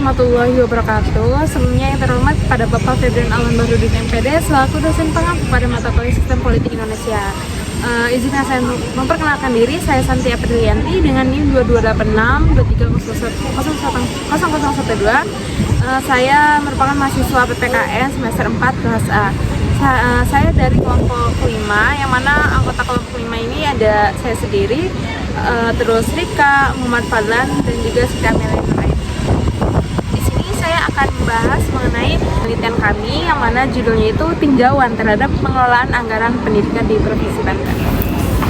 warahmatullahi wabarakatuh. Sebelumnya yang terhormat pada Bapak Febrian Alan Bahrudin MPD selaku dosen pengampu pada mata kuliah Sistem Politik Indonesia. Izinkan saya memperkenalkan diri, saya Santi Aprilianti dengan NIM 2286230112. Saya merupakan mahasiswa PPKN semester 4 kelas A. Saya dari kelompok 5, yang mana anggota kelompok 5 ini ada saya sendiri, terus Rika, Muhammad Fadlan, dan juga Siti Amelia lain. Di sini saya akan membahas mengenai penelitian kami, yang mana judulnya itu tinjauan terhadap pengelolaan anggaran pendidikan di Provinsi Banten.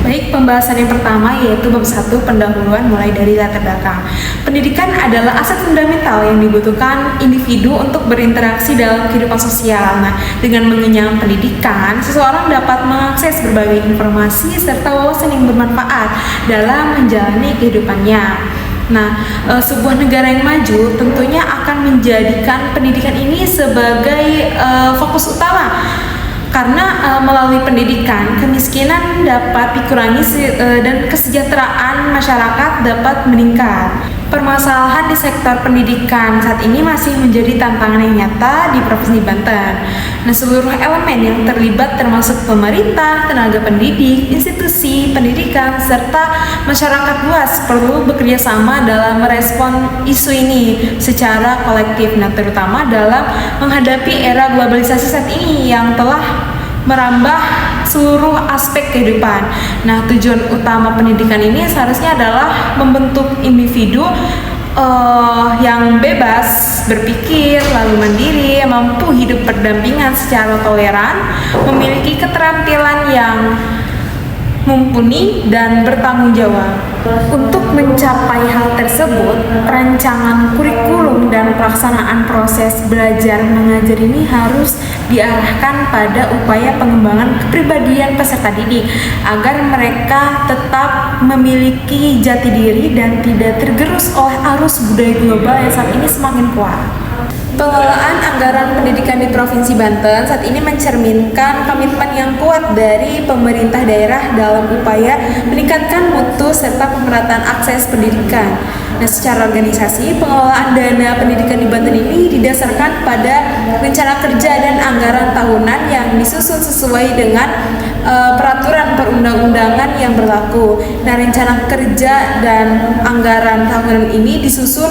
Baik, pembahasan yang pertama yaitu bab 1 pendahuluan mulai dari latar belakang. Pendidikan adalah aset fundamental yang dibutuhkan individu untuk berinteraksi dalam kehidupan sosial. Nah, dengan mengenyam pendidikan, seseorang dapat mengakses berbagai informasi serta wawasan yang bermanfaat dalam menjalani kehidupannya. Nah, sebuah negara yang maju tentunya akan menjadikan pendidikan ini sebagai fokus utama. Karena melalui pendidikan, kemiskinan dapat dikurangi dan kesejahteraan masyarakat dapat meningkat. Permasalahan di sektor pendidikan saat ini masih menjadi tantangan yang nyata di Provinsi Banten. Nah, seluruh elemen yang terlibat termasuk pemerintah, tenaga pendidik, institusi pendidikan, serta masyarakat luas perlu bekerja sama dalam merespon isu ini secara kolektif. Nah, terutama dalam menghadapi era globalisasi saat ini yang telah merambah seluruh aspek kehidupan. Nah, tujuan utama pendidikan ini seharusnya adalah membentuk individu yang bebas berpikir, lalu mandiri, mampu hidup berdampingan secara toleran, memiliki keterampilan yang mumpuni dan bertanggung jawab. Untuk mencapai hal tersebut, rancangan kurikulum dan pelaksanaan proses belajar mengajar ini harus diarahkan pada upaya pengembangan kepribadian peserta didik agar mereka tetap memiliki jati diri dan tidak tergerus oleh arus budaya global yang saat ini semakin kuat. Pengelolaan anggaran pendidikan di Provinsi Banten saat ini mencerminkan komitmen yang kuat dari pemerintah daerah dalam upaya meningkatkan mutu serta pemerataan akses pendidikan. Nah, secara organisasi, pengelolaan dana pendidikan di Banten ini didasarkan pada rencana kerja dan anggaran tahunan yang disusun sesuai dengan peraturan perundang-undangan yang berlaku. Nah, rencana kerja dan anggaran tahunan ini disusun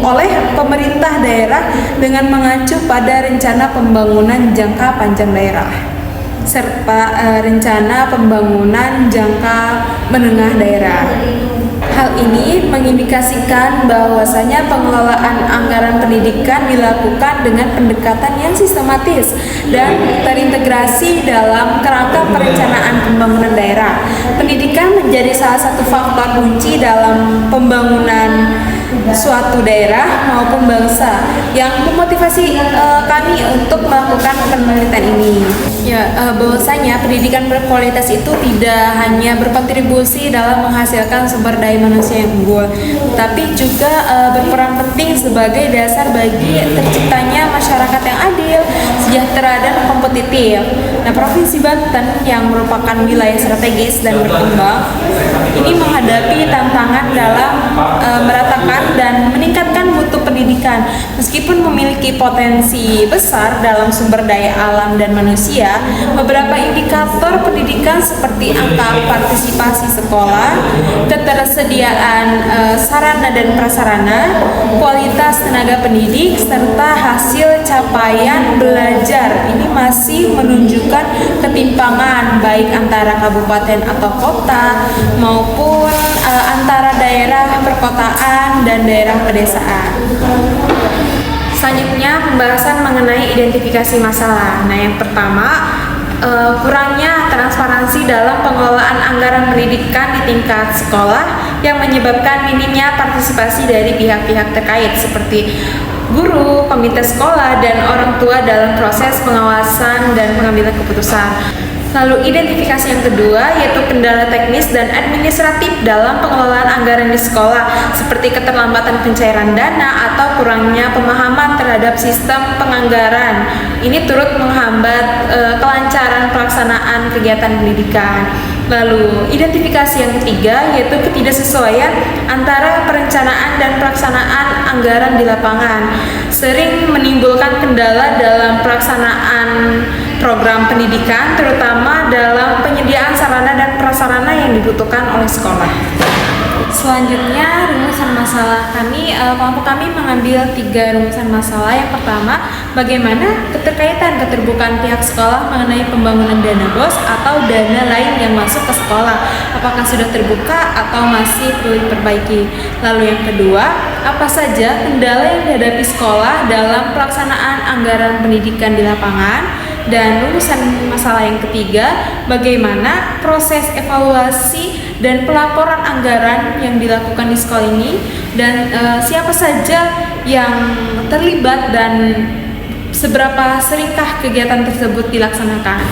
oleh pemerintah daerah dengan mengacu pada rencana pembangunan jangka panjang daerah serta rencana pembangunan jangka menengah daerah. Hal ini mengindikasikan bahwasanya pengelolaan anggaran pendidikan dilakukan dengan pendekatan yang sistematis dan terintegrasi dalam kerangka perencanaan pembangunan daerah. Pendidikan menjadi salah satu faktor kunci dalam pembangunan suatu daerah maupun bangsa yang memotivasi kami untuk melakukan penelitian ini. Bahwasanya pendidikan berkualitas itu tidak hanya berkontribusi dalam menghasilkan sumber daya manusia yang unggul, tapi juga berperan penting sebagai dasar bagi terciptanya masyarakat yang adil, sejahtera, dan kompetitif. Nah, Provinsi Banten yang merupakan wilayah strategis dan berkembang ini menghadapi tantangan dalam meratakan dan meningkatkan mutu pendidikan. Meskipun memiliki potensi besar dalam sumber daya alam dan manusia, beberapa indikator pendidikan seperti angka partisipasi sekolah, ketersediaan sarana dan prasarana, kualitas tenaga pendidik, serta hasil capaian belajar ini masih menunjukkan ketimpangan baik antara kabupaten atau kota maupun antara daerah perkotaan dan daerah pedesaan. Selanjutnya, pembahasan mengenai identifikasi masalah. Nah, yang pertama, kurangnya transparansi dalam pengelolaan anggaran pendidikan di tingkat sekolah yang menyebabkan minimnya partisipasi dari pihak-pihak terkait seperti guru, komite sekolah, dan orang tua dalam proses pengawasan dan pengambilan keputusan. Lalu identifikasi yang kedua yaitu kendala teknis dan administratif dalam pengelolaan anggaran di sekolah seperti keterlambatan pencairan dana atau kurangnya pemahaman terhadap sistem penganggaran. Ini turut menghambat kelancaran pelaksanaan kegiatan pendidikan. Lalu, identifikasi yang ketiga yaitu ketidaksesuaian antara perencanaan dan pelaksanaan anggaran di lapangan. Sering menimbulkan kendala dalam pelaksanaan program pendidikan, terutama dalam penyediaan sarana dan prasarana yang dibutuhkan oleh sekolah. Selanjutnya, rumusan masalah kelompok kami mengambil 3 rumusan masalah. Yang pertama, bagaimana keterbukaan pihak sekolah mengenai pembangunan dana BOS atau dana lain yang masuk ke sekolah. Apakah sudah terbuka atau masih perlu diperbaiki? Lalu yang kedua, apa saja kendala yang dihadapi sekolah dalam pelaksanaan anggaran pendidikan di lapangan? Dan rumusan masalah yang ketiga, bagaimana proses evaluasi dan pelaporan anggaran yang dilakukan di sekolah ini, dan siapa saja yang terlibat dan seberapa seringkah kegiatan tersebut dilaksanakan.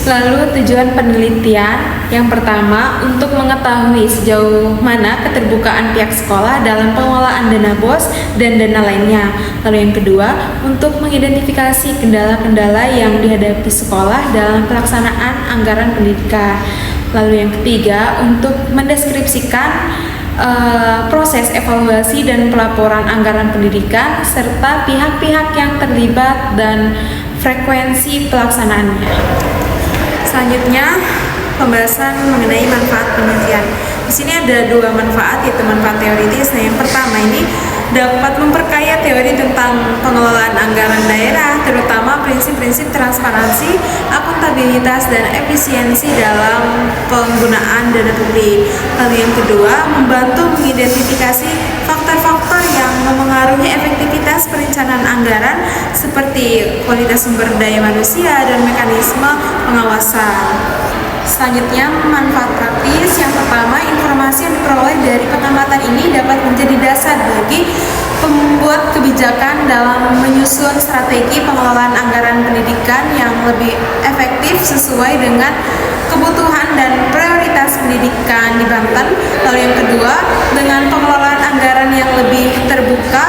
Lalu tujuan penelitian yang pertama untuk mengetahui sejauh mana keterbukaan pihak sekolah dalam pengelolaan dana BOS dan dana lainnya. Lalu yang kedua untuk mengidentifikasi kendala-kendala yang dihadapi sekolah dalam pelaksanaan anggaran pendidikan. Lalu yang ketiga untuk mendeskripsikan proses evaluasi dan pelaporan anggaran pendidikan serta pihak-pihak yang terlibat dan frekuensi pelaksanaannya. Selanjutnya, pembahasan mengenai manfaat penelitian. Di sini ada 2 manfaat, yaitu manfaat teoritis. Nah, yang pertama ini dapat memperkaya teori tentang pengelolaan anggaran daerah, terutama prinsip-prinsip transparansi, akuntabilitas, dan efisiensi dalam penggunaan dana publik. Lalu yang kedua, membantu mengidentifikasi faktor-faktor yang memengaruhi efektivitas perencanaan anggaran seperti kualitas sumber daya manusia dan mekanisme pengawasan. Selanjutnya, manfaat praktis. Yang pertama, informasi yang diperoleh dari pengamatan ini dapat menjadi dasar bagi pembuat kebijakan dalam menyusun strategi pengelolaan anggaran pendidikan yang lebih efektif sesuai dengan kebutuhan dan prioritas pendidikan di Banten. Lalu yang kedua, dengan pengelolaan anggaran yang lebih terbuka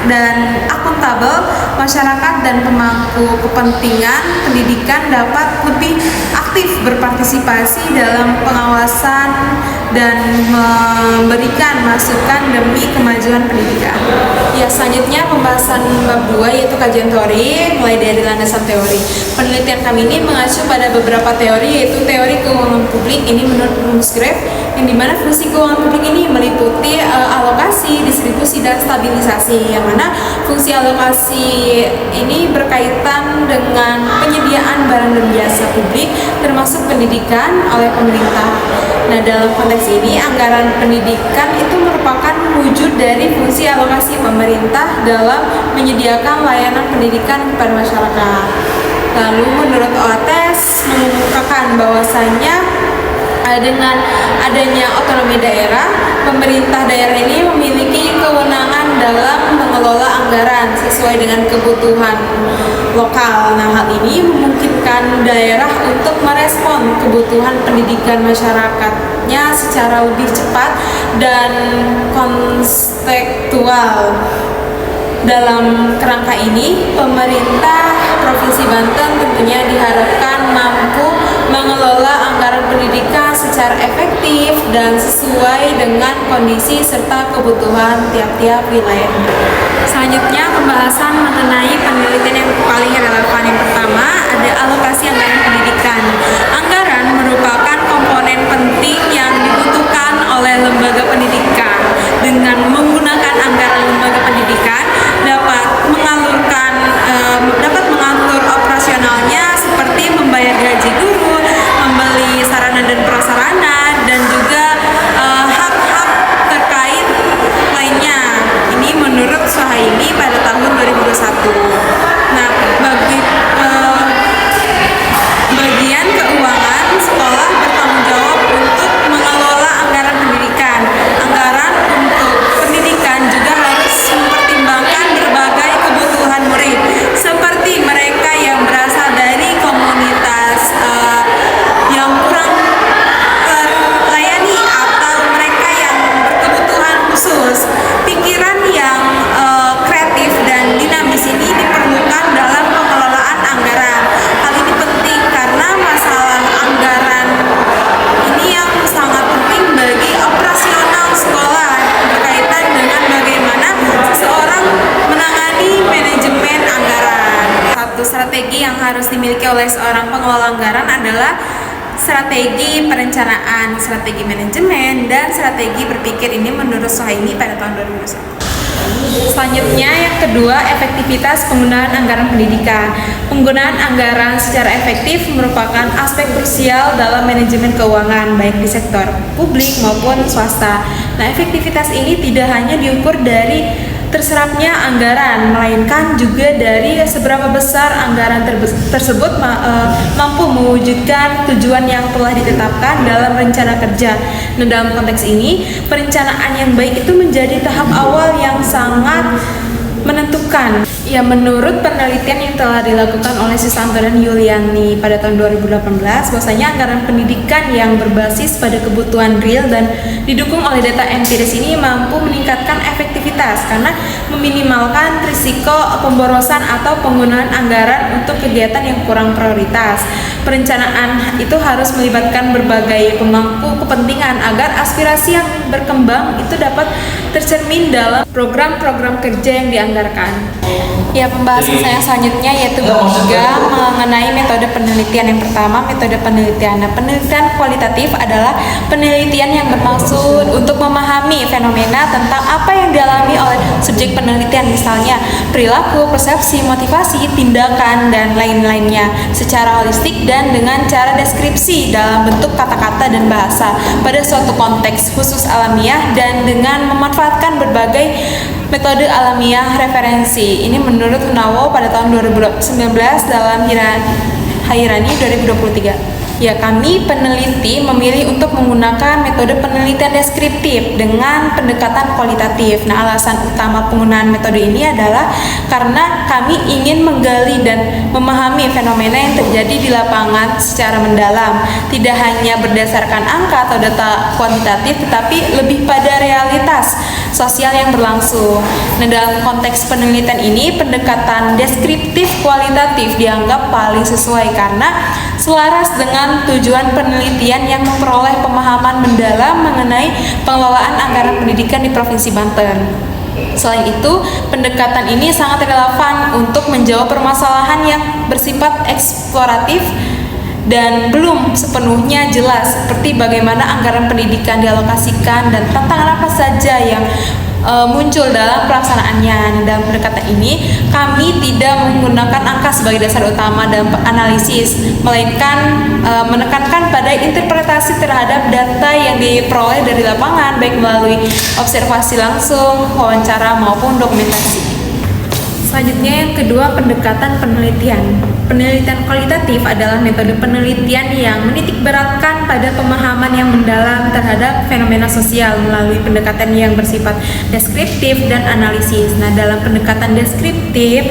dan akuntabel, masyarakat dan pemangku kepentingan pendidikan dapat lebih aktif berpartisipasi dalam pengawasan dan memberikan masukan demi kemajuan pendidikan. Ya, selanjutnya pembahasan bab 2 yaitu kajian teori mulai dari landasan teori. Penelitian kami ini mengacu pada beberapa teori, yaitu teori keuangan publik ini menurut rumus Gref, yang dimana fungsi keuangan publik ini meliputi alokasi, distribusi, dan stabilisasi, yang mana fungsi alokasi ini berkaitan dengan penyediaan barang dan jasa publik termasuk pendidikan oleh pemerintah. Nah, dalam konteks ini anggaran pendidikan itu merupakan wujud dari fungsi alokasi pemerintah dalam menyediakan layanan pendidikan kepada masyarakat. Lalu menurut OATES mengungkapkan bahwasannya dengan adanya otonomi daerah, pemerintah daerah ini memiliki kewenangan dalam mengelola anggaran sesuai dengan kebutuhan lokal. Nah, hal ini memungkinkan daerah untuk merespon kebutuhan pendidikan masyarakatnya secara lebih cepat dan kontekstual. Dalam kerangka ini, pemerintah Provinsi Banten tentunya diharapkan mampu mengelola anggaran pendidikan secara efektif dan sesuai dengan kondisi serta kebutuhan tiap-tiap wilayahnya. Selanjutnya, pembahasan mengenai penelitian yang paling relevan. Yang pertama, ada alokasi anggaran pendidikan. Anggaran merupakan komponen penting yang dibutuhkan oleh lembaga pendidikan. Dengan menggunakan anggaran lembaga pendidikan dapat mengatur operasionalnya seperti membayar gaji guru, membeli sarana dan prasarana, dan juga hak-hak terkait lainnya. Ini menurut Suhaimi pada tahun 2021. satu strategi yang harus dimiliki oleh seorang pengelola anggaran adalah strategi perencanaan, strategi manajemen, dan strategi berpikir. Ini menurut Suhaimi pada tahun 2021. Selanjutnya yang kedua, efektivitas penggunaan anggaran pendidikan. Penggunaan anggaran secara efektif merupakan aspek krusial dalam manajemen keuangan baik di sektor publik maupun swasta. Nah, efektivitas ini tidak hanya diukur dari terserapnya anggaran, melainkan juga dari seberapa besar anggaran tersebut mampu mewujudkan tujuan yang telah ditetapkan dalam rencana kerja. Nah, dalam konteks ini, perencanaan yang baik itu menjadi tahap awal yang sangat menentukan. Ya, menurut penelitian yang telah dilakukan oleh Susanto dan Yuliani pada tahun 2018, bahwasanya anggaran pendidikan yang berbasis pada kebutuhan real dan didukung oleh data empiris ini mampu meningkatkan efektivitas karena meminimalkan risiko pemborosan atau penggunaan anggaran untuk kegiatan yang kurang prioritas. Perencanaan itu harus melibatkan berbagai pemangku kepentingan agar aspirasi yang berkembang itu dapat tercermin dalam program-program kerja yang dianggarkan. Ya, pembahasan saya selanjutnya yaitu ketiga mengenai metode penelitian. Yang pertama, metode penelitian. Nah, penelitian kualitatif adalah penelitian yang bermaksud untuk memahami fenomena tentang apa yang dialami oleh subjek penelitian, misalnya perilaku, persepsi, motivasi, tindakan, dan lain-lainnya secara holistik dan dengan cara deskripsi dalam bentuk kata-kata dan bahasa pada suatu konteks khusus alamiah dan dengan memanfaatkan berbagai metode alamiah referensi. Ini menurut Hunawo pada tahun 2019 dalam Hairani 2023. Ya, kami peneliti memilih untuk menggunakan metode penelitian deskriptif dengan pendekatan kualitatif. Nah, alasan utama penggunaan metode ini adalah karena kami ingin menggali dan memahami fenomena yang terjadi di lapangan secara mendalam, tidak hanya berdasarkan angka atau data kuantitatif, tetapi lebih pada realitas sosial yang berlangsung. Nah, dalam konteks penelitian ini, pendekatan deskriptif kualitatif dianggap paling sesuai karena selaras dengan tujuan penelitian yang memperoleh pemahaman mendalam mengenai pengelolaan anggaran pendidikan di Provinsi Banten. Selain itu, pendekatan ini sangat relevan untuk menjawab permasalahan yang bersifat eksploratif dan belum sepenuhnya jelas, seperti bagaimana anggaran pendidikan dialokasikan dan tantangan apa saja yang muncul dalam pelaksanaannya. Dalam pendekatan ini, kami tidak menggunakan angka sebagai dasar utama dalam analisis, melainkan menekankan pada interpretasi terhadap data yang diperoleh dari lapangan, baik melalui observasi langsung, wawancara, maupun dokumentasi. Selanjutnya yang kedua, pendekatan penelitian. Penelitian kualitatif adalah metode penelitian yang menitikberatkan pada pemahaman yang mendalam terhadap fenomena sosial melalui pendekatan yang bersifat deskriptif dan analisis. Nah, dalam pendekatan deskriptif,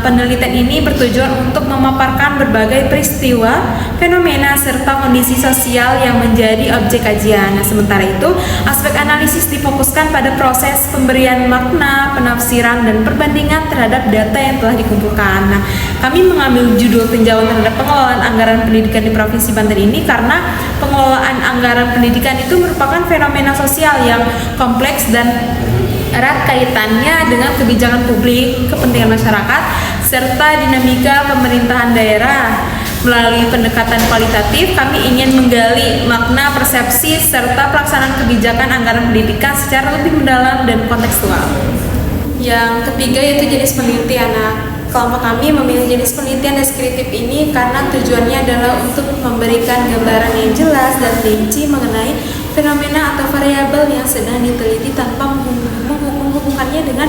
penelitian ini bertujuan untuk memaparkan berbagai peristiwa, fenomena, serta kondisi sosial yang menjadi objek kajian. Nah, sementara itu, aspek analisis difokuskan pada proses pemberian makna, penafsiran, dan perbandingan terhadap data yang telah dikumpulkan. Nah, kami mengambil judul tinjauan terhadap pengelolaan anggaran pendidikan di Provinsi Banten ini karena pengelolaan anggaran pendidikan itu merupakan fenomena sosial yang kompleks dan erat kaitannya dengan kebijakan publik, kepentingan masyarakat, serta dinamika pemerintahan daerah. Melalui pendekatan kualitatif, kami ingin menggali makna, persepsi, serta pelaksanaan kebijakan anggaran pendidikan secara lebih mendalam dan kontekstual. Yang ketiga yaitu jenis penelitian. Nah, kelompok kami memilih jenis penelitian deskriptif ini karena tujuannya adalah untuk memberikan gambaran yang jelas dan rinci mengenai fenomena atau variabel yang sedang diteliti tanpa menghubungkannya dengan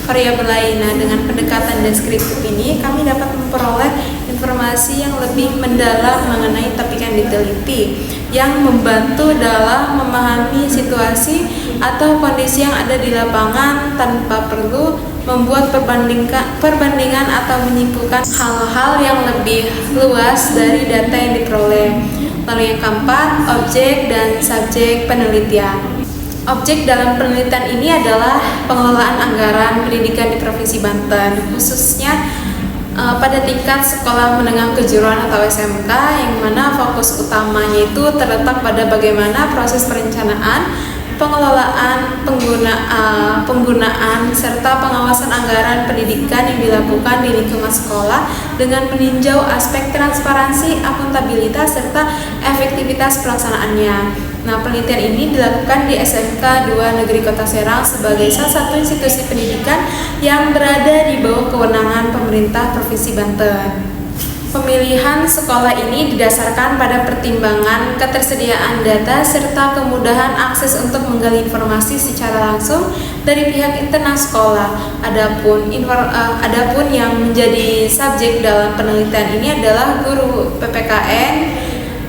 variabel lain. Nah, dengan pendekatan deskriptif ini kami dapat memperoleh informasi yang lebih mendalam mengenai topik yang diteliti, yang membantu dalam memahami situasi atau kondisi yang ada di lapangan tanpa perlu membuat perbandingan atau menyimpulkan hal-hal yang lebih luas dari data yang diperoleh. Lalu yang keempat, objek dan subjek penelitian. Objek dalam penelitian ini adalah pengelolaan anggaran pendidikan di Provinsi Banten, khususnya pada tingkat sekolah menengah kejuruan atau SMK, yang mana fokus utamanya itu terletak pada bagaimana proses perencanaan, pengelolaan, penggunaan serta pengawasan anggaran pendidikan yang dilakukan di lingkungan sekolah dengan meninjau aspek transparansi, akuntabilitas serta efektivitas pelaksanaannya. Nah, penelitian ini dilakukan di SMK 2 Negeri Kota Serang sebagai salah satu institusi pendidikan yang berada di bawah kewenangan pemerintah Provinsi Banten. Pemilihan sekolah ini didasarkan pada pertimbangan ketersediaan data serta kemudahan akses untuk menggali informasi secara langsung dari pihak internal sekolah. Adapun yang menjadi subjek dalam penelitian ini adalah guru PPKN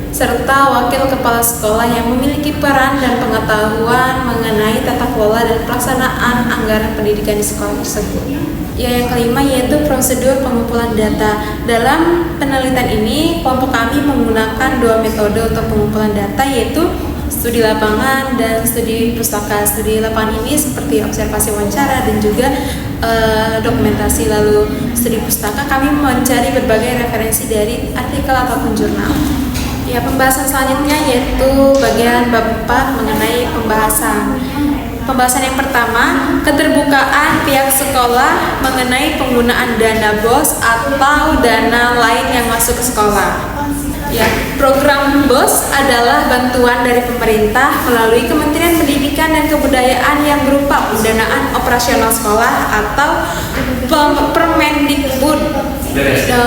serta wakil kepala sekolah yang memiliki peran dan pengetahuan mengenai tata kelola dan pelaksanaan anggaran pendidikan di sekolah tersebut. Yang kelima yaitu prosedur pengumpulan data. Dalam penelitian ini, kelompok kami menggunakan 2 metode untuk pengumpulan data, yaitu studi lapangan dan studi pustaka. Studi lapangan ini seperti observasi wawancara dan juga dokumentasi. Lalu studi pustaka kami mencari berbagai referensi dari artikel ataupun jurnal. Ya, pembahasan selanjutnya yaitu bagian bab 4 mengenai pembahasan. Pembahasan yang pertama, keterbukaan pihak sekolah mengenai penggunaan dana BOS atau dana lain yang masuk ke sekolah. Ya, program BOS adalah bantuan dari pemerintah melalui Kementerian Pendidikan dan Kebudayaan yang berupa pendanaan operasional sekolah atau Permendikbud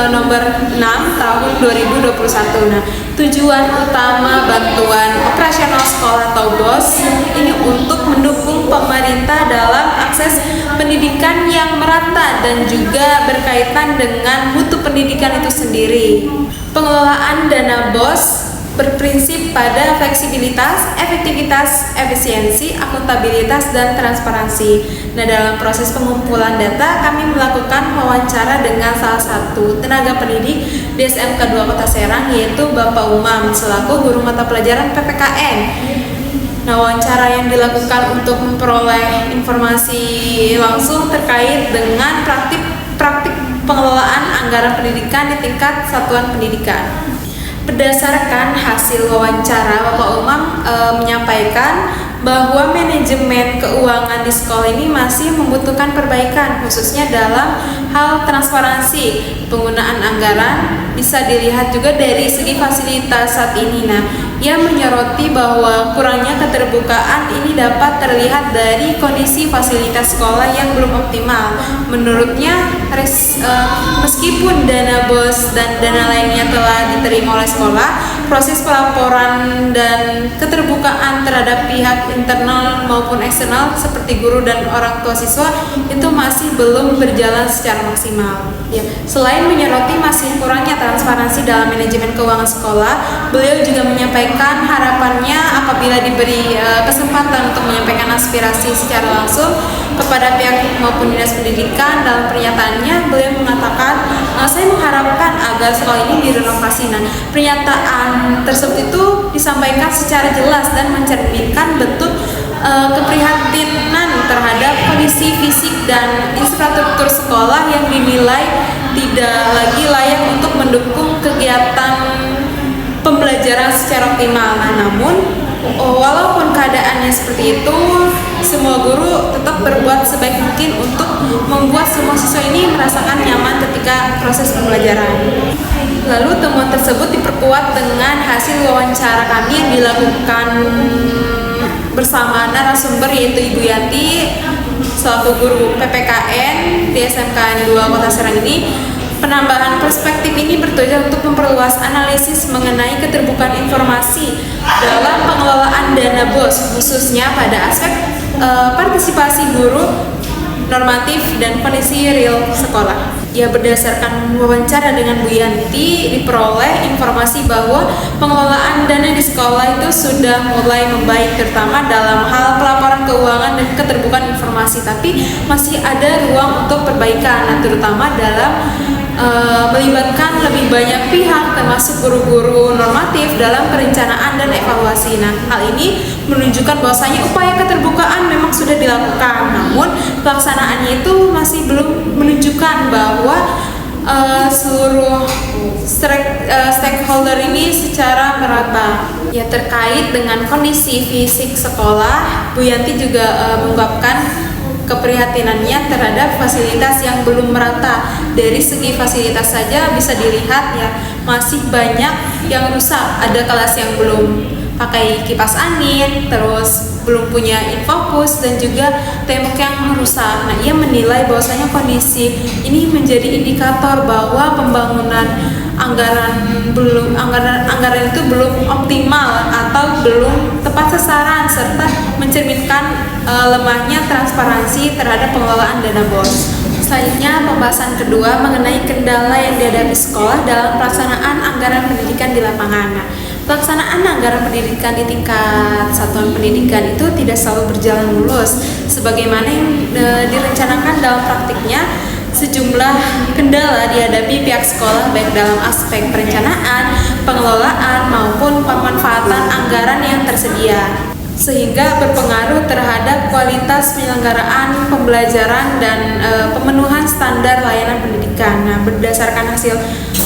nomor 6 tahun 2021. Nah, tujuan utama bantuan operasional sekolah atau BOS ini untuk mendukung pemerintah dalam akses pendidikan yang merata dan juga berkaitan dengan mutu pendidikan itu sendiri. Pengelolaan dana BOS berprinsip pada fleksibilitas, efektivitas, efisiensi, akuntabilitas, dan transparansi. Nah, dalam proses pengumpulan data, kami melakukan wawancara dengan salah satu tenaga pendidik di SMK 2 Kota Serang, yaitu Bapak Umam, selaku guru mata pelajaran PPKN. Nah, wawancara yang dilakukan untuk memperoleh informasi langsung terkait dengan praktik pengelolaan anggaran pendidikan di tingkat satuan pendidikan. Berdasarkan hasil wawancara, Bapak Umam menyampaikan bahwa manajemen keuangan di sekolah ini masih membutuhkan perbaikan, khususnya dalam hal transparansi penggunaan anggaran. Bisa dilihat juga dari segi fasilitas saat ini. Nah, ia menyoroti bahwa kurangnya keterbukaan ini dapat terlihat dari kondisi fasilitas sekolah yang belum optimal. Menurutnya, meskipun dana BOS dan dana lainnya telah diterima oleh sekolah, proses pelaporan dan keterbukaan terhadap pihak internal maupun eksternal seperti guru dan orang tua siswa itu masih belum berjalan secara maksimal. Ya, selain menyoroti masih kurangnya transparansi dalam manajemen keuangan sekolah, beliau juga menyampaikan harapannya apabila diberi kesempatan untuk menyampaikan aspirasi secara langsung kepada pihak maupun dinas pendidikan. Dalam pernyataannya, beliau mengatakan, saya mengharapkan agar sekolah ini direnovasi. Nah, pernyataan tersebut itu disampaikan secara jelas dan mencerminkan bentuk keprihatinan terhadap kondisi fisik dan infrastruktur sekolah yang dinilai tidak lagi layak untuk mendukung kegiatan pembelajaran secara optimal. Nah, namun walaupun keadaannya seperti itu, semua guru tetap berbuat sebaik mungkin untuk membuat semua siswa ini merasakan nyaman ketika proses pembelajaran. Lalu temuan tersebut diperkuat dengan hasil wawancara kami yang dilakukan bersama narasumber, yaitu Ibu Yanti selaku guru PPKN di SMK 2 Kota Serang ini. Penambahan perspektif ini bertujuan untuk memperluas analisis mengenai keterbukaan informasi dalam pengelolaan dana BOS, khususnya pada aspek partisipasi guru, normatif, dan kondisi real sekolah. Ya, berdasarkan wawancara dengan Bu Yanti, diperoleh informasi bahwa pengelolaan dana di sekolah itu sudah mulai membaik, terutama dalam hal pelaporan keuangan dan keterbukaan informasi, tapi masih ada ruang untuk perbaikan, nah, terutama dalam melibatkan lebih banyak pihak termasuk guru-guru normatif dalam perencanaan dan evaluasi. Nah, hal ini menunjukkan bahwasanya upaya keterbukaan memang sudah dilakukan, namun pelaksanaannya itu masih belum menunjukkan bahwa seluruh stakeholder ini secara merata. Ya, terkait dengan kondisi fisik sekolah, Bu Yanti juga mengungkapkan keprihatinannya terhadap fasilitas yang belum merata. Dari segi fasilitas saja bisa dilihat ya, masih banyak yang rusak. Ada kelas yang belum pakai kipas angin, terus belum punya infocus, dan juga tembok yang rusak. Nah, ia menilai bahwasanya kondisi ini menjadi indikator bahwa pembangunan anggaran itu belum optimal atau belum tepat sasaran, serta mencerminkan lemahnya transparansi terhadap pengelolaan dana BOS. Selanjutnya, pembahasan kedua mengenai kendala yang dihadapi sekolah dalam pelaksanaan anggaran pendidikan di lapangan. Nah, pelaksanaan anggaran pendidikan di tingkat satuan pendidikan itu tidak selalu berjalan mulus. Sebagaimana yang direncanakan dalam praktiknya, sejumlah kendala dihadapi pihak sekolah baik dalam aspek perencanaan, pengelolaan, maupun pemanfaatan anggaran yang tersedia, sehingga berpengaruh terhadap kualitas penyelenggaraan pembelajaran dan pemenuhan standar layanan pendidikan. Nah, berdasarkan hasil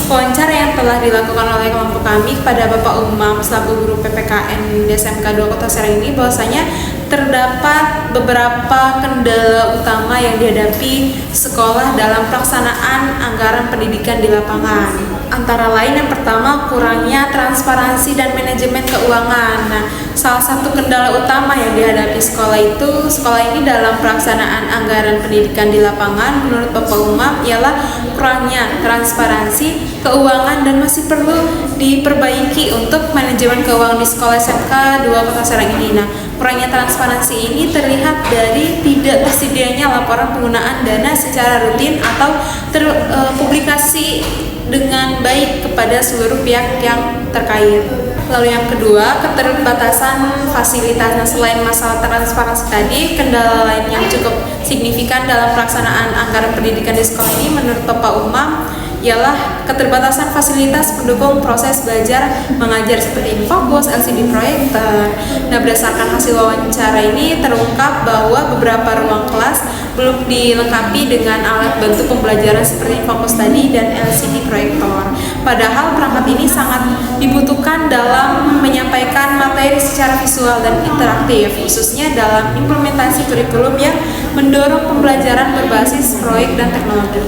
wawancara yang telah dilakukan oleh kelompok kami kepada Bapak Umam selaku guru PPKN di SMK 2 Kota Serang ini, bahwasanya terdapat beberapa kendala utama yang dihadapi sekolah dalam pelaksanaan anggaran pendidikan di lapangan. Antara lain, yang pertama, kurangnya transparansi dan manajemen keuangan. Nah, salah satu kendala utama yang dihadapi sekolah ini dalam pelaksanaan anggaran pendidikan di lapangan menurut Bapak Umam ialah kurangnya transparansi keuangan dan masih perlu diperbaiki untuk manajemen keuangan di sekolah SMK 2 Kota Serang ini. Nah, kurangnya transparansi ini terlihat dari tidak tersedianya laporan penggunaan dana secara rutin atau terpublikasi dengan baik kepada seluruh pihak yang terkait. Lalu yang kedua, keterbatasan fasilitas. Nah, selain masalah transparansi tadi, kendala lain yang cukup signifikan dalam pelaksanaan anggaran pendidikan di sekolah ini menurut Bapak Umam ialah keterbatasan fasilitas pendukung proses belajar mengajar seperti infocus, LCD proyektor. Nah, berdasarkan hasil wawancara ini terungkap bahwa beberapa ruang kelas belum dilengkapi dengan alat bantu pembelajaran seperti infocus tadi dan LCD proyektor. Padahal perangkat ini sangat dibutuhkan dalam menyampaikan materi secara visual dan interaktif, khususnya dalam implementasi kurikulum yang mendorong pembelajaran berbasis proyek dan teknologi.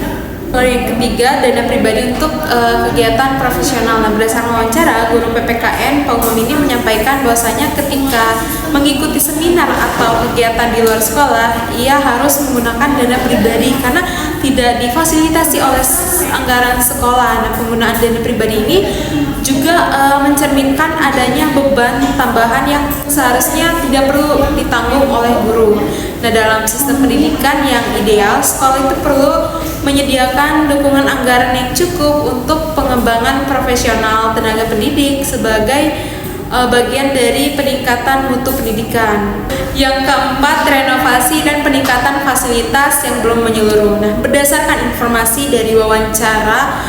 Lalu yang ketiga, dana pribadi untuk kegiatan profesional. Nah, berdasarkan wawancara, guru PPKN Pak Umam ini menyampaikan bahwasanya ketika mengikuti seminar atau kegiatan di luar sekolah, ia harus menggunakan dana pribadi karena tidak difasilitasi oleh anggaran sekolah. Nah, penggunaan dana pribadi ini juga mencerminkan adanya beban tambahan yang seharusnya tidak perlu ditanggung oleh guru. Nah, dalam sistem pendidikan yang ideal, sekolah itu perlu menyediakan dukungan anggaran yang cukup untuk pengembangan profesional tenaga pendidik sebagai bagian dari peningkatan mutu pendidikan. Yang keempat, renovasi dan peningkatan fasilitas yang belum menyeluruh. Nah, berdasarkan informasi dari wawancara,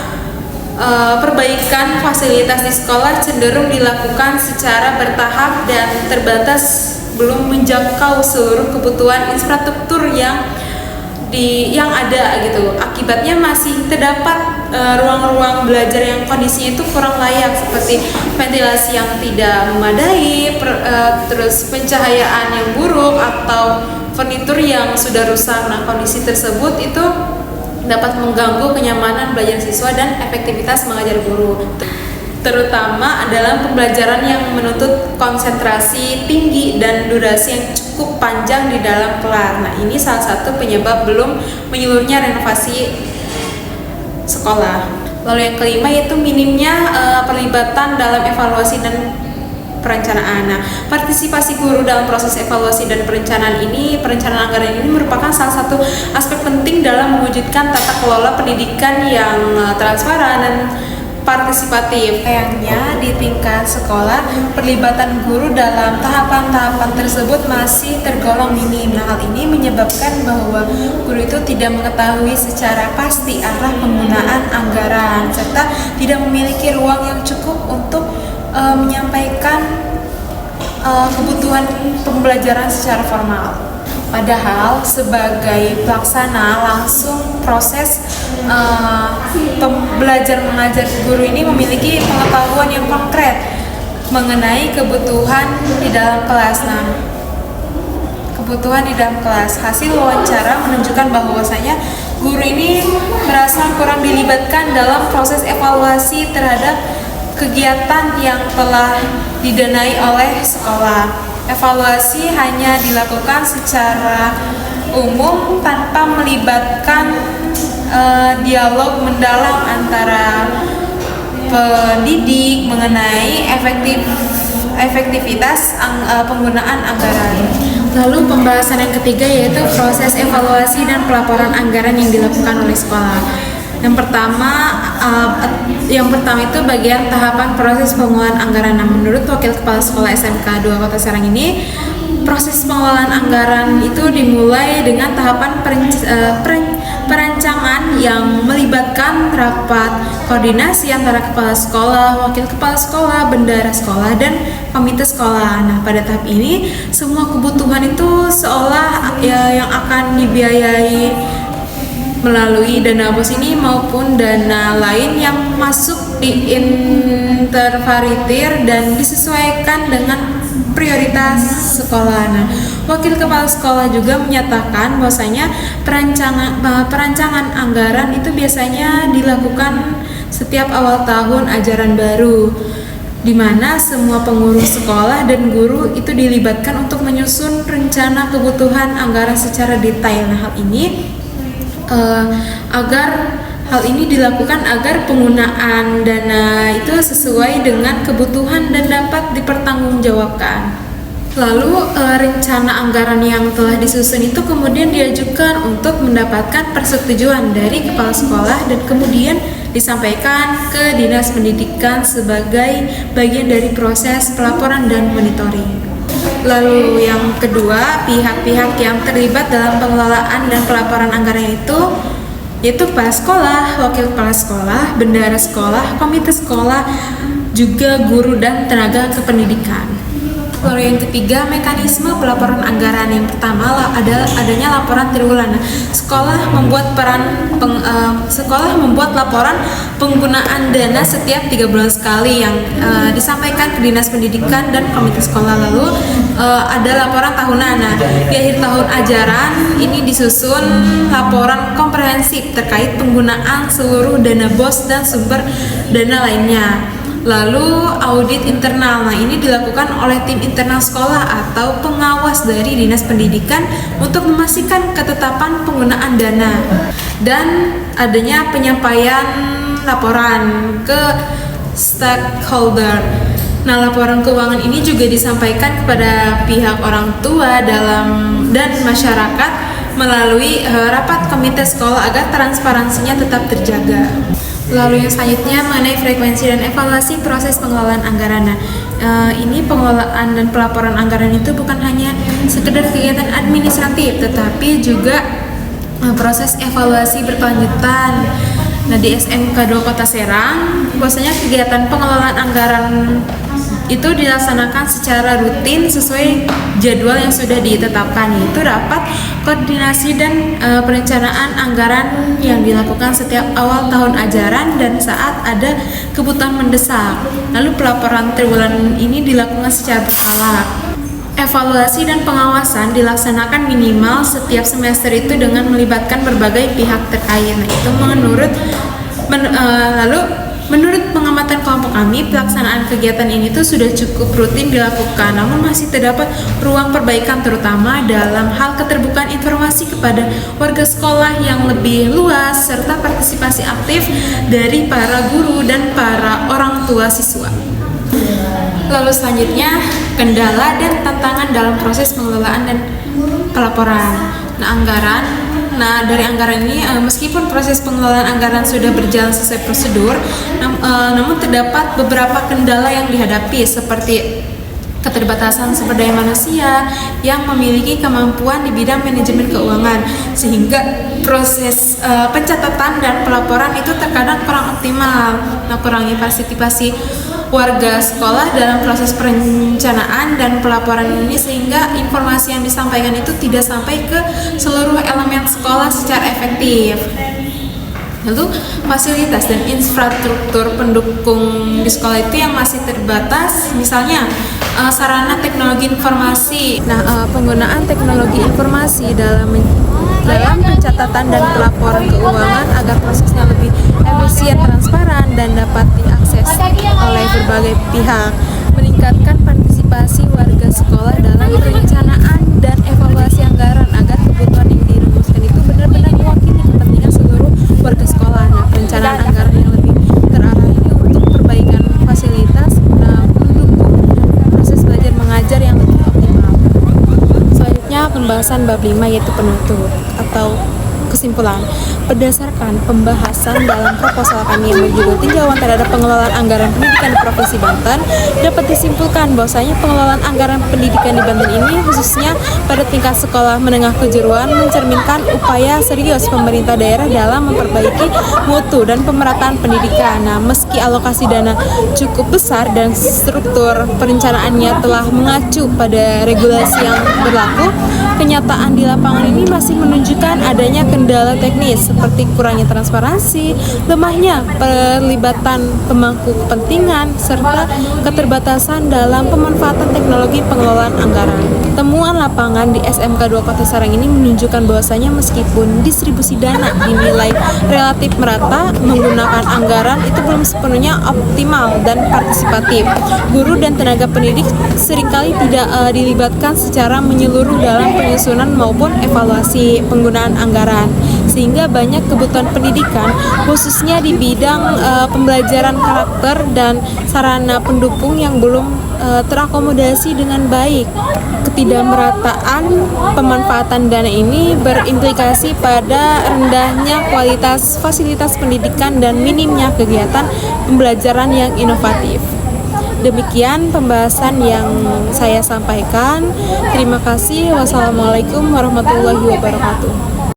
perbaikan fasilitas di sekolah cenderung dilakukan secara bertahap dan terbatas, belum menjangkau seluruh kebutuhan infrastruktur yang ada gitu. Akibatnya masih terdapat ruang-ruang belajar yang kondisinya itu kurang layak, seperti ventilasi yang tidak memadai, terus pencahayaan yang buruk atau furnitur yang sudah rusak. Nah, kondisi tersebut itu dapat mengganggu kenyamanan belajar siswa dan efektivitas mengajar guru, terutama dalam pembelajaran yang menuntut konsentrasi tinggi dan durasi yang cukup panjang di dalam kelas. Nah, ini salah satu penyebab belum menyeluruhnya renovasi sekolah. Lalu yang kelima yaitu minimnya perlibatan dalam evaluasi dan perencanaan. Nah, partisipasi guru dalam proses evaluasi dan perencanaan anggaran ini merupakan salah satu aspek penting dalam mewujudkan tata kelola pendidikan yang transparan dan partisipatif. Sayangnya di tingkat sekolah, perlibatan guru dalam tahapan-tahapan tersebut masih tergolong minim. Nah, hal ini menyebabkan bahwa guru itu tidak mengetahui secara pasti arah penggunaan anggaran, serta tidak memiliki ruang yang cukup untuk menyampaikan kebutuhan pembelajaran secara formal. Padahal sebagai pelaksana langsung proses belajar mengajar guru ini memiliki pengetahuan yang konkret mengenai kebutuhan di dalam kelas. Kebutuhan di dalam kelas. Hasil wawancara menunjukkan bahwasanya guru ini merasa kurang dilibatkan dalam proses evaluasi terhadap kegiatan yang telah didanai oleh sekolah. Evaluasi hanya dilakukan secara umum tanpa melibatkan dialog mendalam antara pendidik mengenai efektivitas penggunaan anggaran. Lalu pembahasan yang ketiga yaitu proses evaluasi dan pelaporan anggaran yang dilakukan oleh sekolah. Yang pertama itu bagian tahapan proses pengelolaan anggaran. Nah, menurut Wakil Kepala Sekolah SMK 2 Kota Serang ini, proses pengelolaan anggaran itu dimulai dengan tahapan perancangan yang melibatkan rapat koordinasi antara kepala sekolah, wakil kepala sekolah, bendahara sekolah, dan komite sekolah. Nah, pada tahap ini semua kebutuhan itu seolah yang akan dibiayai melalui dana BOS ini maupun dana lain yang masuk di intervaritir dan disesuaikan dengan prioritas sekolah. Nah, wakil kepala sekolah juga menyatakan bahwasanya perancangan anggaran itu biasanya dilakukan setiap awal tahun ajaran baru, di mana semua pengurus sekolah dan guru itu dilibatkan untuk menyusun rencana kebutuhan anggaran secara detail. Nah, hal ini dilakukan agar penggunaan dana itu sesuai dengan kebutuhan dan dapat dipertanggungjawabkan. Lalu rencana anggaran yang telah disusun itu kemudian diajukan untuk mendapatkan persetujuan dari kepala sekolah dan kemudian disampaikan ke Dinas Pendidikan sebagai bagian dari proses pelaporan dan monitoring. Lalu yang kedua, pihak-pihak yang terlibat dalam pengelolaan dan pelaporan anggaran itu yaitu kepala sekolah, wakil kepala sekolah, bendahara sekolah, komite sekolah, juga guru dan tenaga kependidikan. Lalu yang ketiga, mekanisme pelaporan anggaran. Yang pertama adalah adanya laporan triwulan. Sekolah membuat laporan penggunaan dana setiap 3 bulan sekali yang disampaikan ke Dinas Pendidikan dan komite sekolah. Lalu ada laporan tahunan. Nah, di akhir tahun ajaran ini disusun laporan komprehensif terkait penggunaan seluruh dana BOS dan sumber dana lainnya. Lalu audit internal. Nah, ini dilakukan oleh tim internal sekolah atau pengawas dari Dinas Pendidikan untuk memastikan ketetapan penggunaan dana dan adanya penyampaian laporan ke stakeholder. Nah, laporan keuangan ini juga disampaikan kepada pihak orang tua dan masyarakat melalui rapat komite sekolah agar transparansinya tetap terjaga. Lalu yang selanjutnya mengenai frekuensi dan evaluasi proses pengelolaan anggaran. Nah, ini pengelolaan dan pelaporan anggaran itu bukan hanya sekedar kegiatan administratif, tetapi juga proses evaluasi berkelanjutan. Nah, di SMK 2 Kota Serang, bahwasanya kegiatan pengelolaan anggaran itu dilaksanakan secara rutin sesuai jadwal yang sudah ditetapkan, yaitu rapat koordinasi dan perencanaan anggaran yang dilakukan setiap awal tahun ajaran dan saat ada kebutuhan mendesak. Lalu pelaporan triwulan ini dilakukan secara berkala. Evaluasi dan pengawasan dilaksanakan minimal setiap semester itu dengan melibatkan berbagai pihak terkait. Nah, itu menurut pengamatan kelompok kami, pelaksanaan kegiatan ini tuh sudah cukup rutin dilakukan, namun masih terdapat ruang perbaikan terutama dalam hal keterbukaan informasi kepada warga sekolah yang lebih luas serta partisipasi aktif dari para guru dan para orang tua siswa. Lalu selanjutnya, kendala dan tantangan dalam proses pengelolaan dan pelaporan. Nah, dari anggaran ini, meskipun proses pengelolaan anggaran sudah berjalan sesuai prosedur, namun terdapat beberapa kendala yang dihadapi seperti keterbatasan sumber daya manusia yang memiliki kemampuan di bidang manajemen keuangan, sehingga proses pencatatan dan pelaporan itu terkadang kurang optimal. Nah, kurangnya partisipasi warga sekolah dalam proses perencanaan dan pelaporan ini, sehingga informasi yang disampaikan itu tidak sampai ke seluruh elemen sekolah secara efektif. Lalu fasilitas dan infrastruktur pendukung di sekolah itu yang masih terbatas, misalnya sarana teknologi informasi. Nah, penggunaan teknologi informasi dalam pencatatan dan pelaporan keuangan agar prosesnya lebih efisien, transparan, dan dapat diakses oleh berbagai pihak. Meningkatkan partisipasi warga sekolah dalam perencanaan dan evaluasi anggaran agar kebutuhan yang dirumuskan itu benar-benar mewakili kepentingan seluruh warga sekolah. Nah, perencanaan anggaran yang lebih terarah ini untuk perbaikan fasilitas mendukung proses belajar mengajar yang lebih optimal. Selanjutnya pembahasan bab 5 yaitu penutup atau kesimpulan. Berdasarkan pembahasan dalam proposal kami yang berjudul tinjauan terhadap pengelolaan anggaran pendidikan di Provinsi Banten, dapat disimpulkan bahwasanya pengelolaan anggaran pendidikan di Banten ini khususnya pada tingkat sekolah menengah kejuruan mencerminkan upaya serius pemerintah daerah dalam memperbaiki mutu dan pemerataan pendidikan. Nah, meski alokasi dana cukup besar dan struktur perencanaannya telah mengacu pada regulasi yang berlaku, kenyataan di lapangan ini masih menunjukkan adanya kendala teknis seperti kurangnya transparansi, lemahnya pelibatan pemangku kepentingan, serta keterbatasan dalam pemanfaatan teknologi pengelolaan anggaran. Temuan lapangan di SMK 2 Kota Serang ini menunjukkan bahwasanya meskipun distribusi dana dinilai relatif merata, menggunakan anggaran itu belum sepenuhnya optimal dan partisipatif. Guru dan tenaga pendidik seringkali tidak dilibatkan secara menyeluruh dalam penyusunan maupun evaluasi penggunaan anggaran, sehingga banyak kebutuhan pendidikan khususnya di bidang pembelajaran karakter dan sarana pendukung yang belum terakomodasi dengan baik. Ketidakmerataan pemanfaatan dana ini berimplikasi pada rendahnya kualitas fasilitas pendidikan dan minimnya kegiatan pembelajaran yang inovatif. Demikian pembahasan yang saya sampaikan. Terima kasih. Wassalamualaikum warahmatullahi wabarakatuh.